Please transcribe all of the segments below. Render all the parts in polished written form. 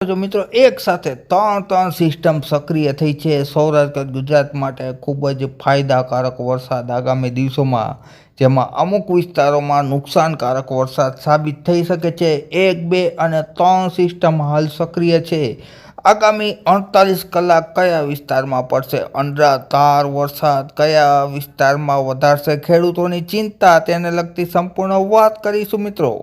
જો મિત્રો એક સાથે ત્રણ સિસ્ટમ સક્રિય થઈ છે સૌરાષ્ટ્ર ગુજરાત માટે ખૂબ જ ફાયદાકારક વરસાદ આગામી દિવસોમાં જેમાં અમુક વિસ્તારોમાં નુકસાનકારક વરસાદ સાબિત થઈ શકે છે 1, 2 અને 3 સિસ્ટમ હાલ સક્રિય છે આગામી 48 કલાક કયા વિસ્તારમાં પડશે અનરાધાર વરસાદ કયા વિસ્તારમાં વધારશે ખેડૂતોની ચિંતા તેને લગતી સંપૂર્ણ વાત કરીશું મિત્રો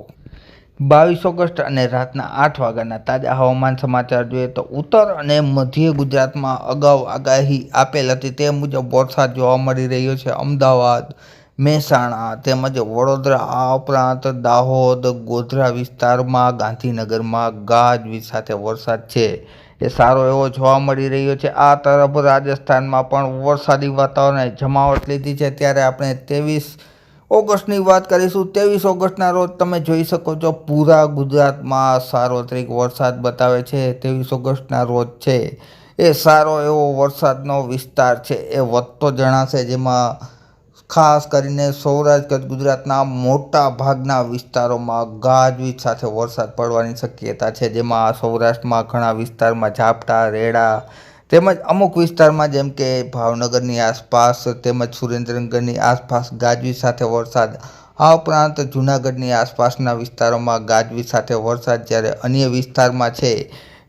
22 ઓગસ્ટ અને રાતના 8 વાગ્યાના તાજા હવામાન સમાચાર જોઈએ તો ઉત્તર અને મધ્ય ગુજરાતમાં અગાઉ આગાહી આપેલ હતી તે મુજબ વરસાદ જોવા મળી રહ્યો છે અમદાવાદ મહેસાણા તેમજ વડોદરા આ ઉપરાંત દાહોદ ગોધરા વિસ્તારમાં ગાંધીનગરમાં ગાજવીજ સાથે વરસાદ છે એ સારો એવો જોવા મળી રહ્યો છે આ તરફ રાજસ્થાનમાં પણ વરસાદી વાતાવરણે જમાવટ લીધી છે ત્યારે આપણે 23 ઓગસ્ટની વાત કરીશું 23 ઓગસ્ટના રોજ તમે જોઈ શકો છો પૂરા ગુજરાતમાં સાર્વત્રિક વરસાદ બતાવે છે 23 ઓગસ્ટના રોજ છે એ સારો એવો વરસાદનો વિસ્તાર છે એ વધતો જણાશે જેમાં ખાસ કરીને સૌરાષ્ટ્ર ગુજરાતના મોટા ભાગના વિસ્તારોમાં ગાજવીજ સાથે વરસાદ પડવાની શક્યતા છે જેમાં સૌરાષ્ટ્રમાં ઘણા વિસ્તારમાં ઝાપટા રેડા તેમજ અમુક વિસ્તારમાં જેમ કે ભાવનગરની આસપાસ તેમજ સુરેન્દ્રનગરની આસપાસ ગાજવીજ સાથે વરસાદ આ ઉપરાંત જૂનાગઢની આસપાસના વિસ્તારોમાં ગાજવીજ સાથે વરસાદ જ્યારે અન્ય વિસ્તારમાં છે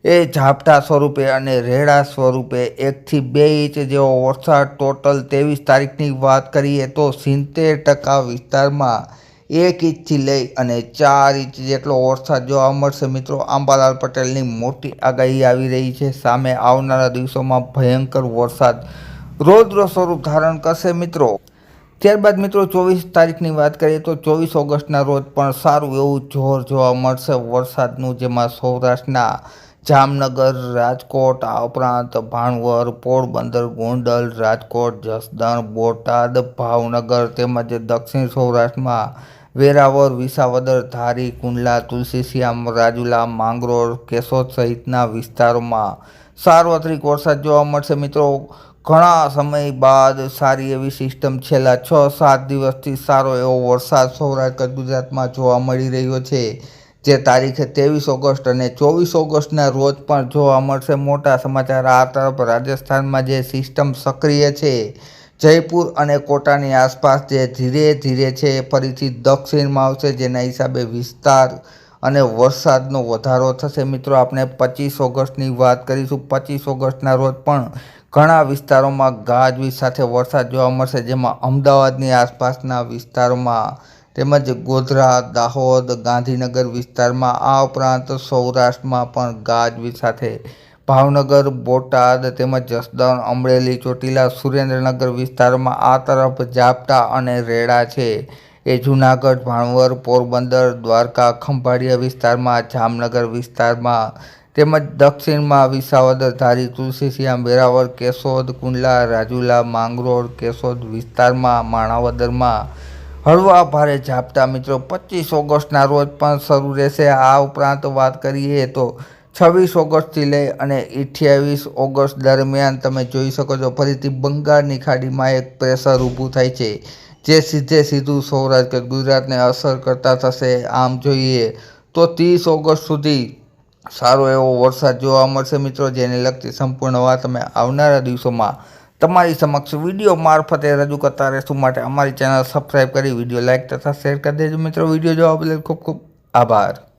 એ ઝાપટા સ્વરૂપે અને રેડા સ્વરૂપે 1 થી 2 ઇંચ જેવો વરસાદ ટોટલ 23 તારીખની વાત કરીએ તો 70% વિસ્તારમાં 1 ઇંચથી લઈ અને 4 ઇંચ જેટલો વરસાદ જોવા મળશે મિત્રો આંબાલાલ પટેલની મોટી આગાહી આવી રહી છે સામે આવનારા દિવસોમાં ભયંકર વરસાદ રૌદ્ર સ્વરૂપ ધારણ કરશે મિત્રો ત્યારબાદ મિત્રો 24 તારીખની વાત કરીએ તો 24 ઓગસ્ટના રોજ પણ સારું એવું જોર જોવા મળશે વરસાદનું જેમાં સૌરાષ્ટ્રના જામનગર રાજકોટ આ ઉપરાંત ભાણવર પોરબંદર ગોંડલ રાજકોટ જસદણ બોટાદ ભાવનગર તેમજ દક્ષિણ સૌરાષ્ટ્રમાં વેરાવળ વિસાવદર ધારી કુંડલા તુલસીશ્યામ રાજુલા માંગરોળ કેશોદ સહિતના વિસ્તારોમાં સાર્વત્રિક વરસાદ જોવા મળશે મિત્રો ઘણા સમય બાદ સારી એવી સિસ્ટમ છેલ્લા 6-7 દિવસથી સારો એવો વરસાદ સૌરાષ્ટ્ર ગુજરાતમાં જોવા મળી રહ્યો છે જે તારીખે 23 ઓગસ્ટ અને 24 ઓગસ્ટના રોજ પણ જોવા મળશે મોટા સમાચાર આ તરફ રાજસ્થાનમાં જે સિસ્ટમ સક્રિય છે જયપુર અને કોટાની આસપાસ જે ધીરે ધીરે છે ફરીથી દક્ષિણમાં આવશે જેના હિસાબે વિસ્તાર અને વરસાદનો વધારો થશે મિત્રો આપણે 25 ઓગસ્ટની વાત કરીશું 25 ઓગસ્ટના રોજ પણ ઘણા વિસ્તારોમાં ગાજવીજ સાથે વરસાદ જોવા મળશે જેમાં અમદાવાદની આસપાસના વિસ્તારોમાં તેમજ ગોધરા દાહોદ ગાંધીનગર વિસ્તારમાં આ ઉપરાંત સૌરાષ્ટ્રમાં પણ ગાજવીજ સાથે ભાવનગર બોટાદ તેમજ જસદણ અમરેલી ચોટીલા સુરેન્દ્રનગર વિસ્તારમાં આ તરફ ઝાપટા અને રેડા છે એ જૂનાગઢ ભાણવર પોરબંદર દ્વારકા ખંભાળિયા વિસ્તારમાં જામનગર વિસ્તારમાં તેમજ દક્ષિણમાં વિસાવદર ધારી તુલસીશ્યામ વેરાવળ કેશોદ કુંડલા રાજુલા માંગરોળ કેશોદ વિસ્તારમાં માણાવદરમાં હળવા ભારે ઝાપટા મિત્રો 25 ઓગસ્ટના રોજ પણ શરૂ રહેશે આ ઉપરાંત વાત કરીએ તો 26 ઓગસ્ટથી લઈ અને 28 ઓગસ્ટ દરમિયાન તમે જોઈ શકો છો ફરીથી બંગાળની ખાડીમાં એક પ્રેશર ઊભું થાય છે જે સીધું સૌરાષ્ટ્ર ગુજરાતને અસર કરતા થશે આમ જોઈએ તો 30 ઓગસ્ટ સુધી સારો એવો વરસાદ જોવા મળશે મિત્રો જેને લગતી સંપૂર્ણ વાત અમે આવનારા દિવસોમાં તમારી સમક્ષ વિડીયો મારફતે રજૂ કરતા રહેશું માટે અમારી ચેનલ સબસ્ક્રાઈબ કરી વિડીયો લાઇક તથા શેર કરી દેજો મિત્રો વિડીયો જોવા બદલ ખૂબ ખૂબ આભાર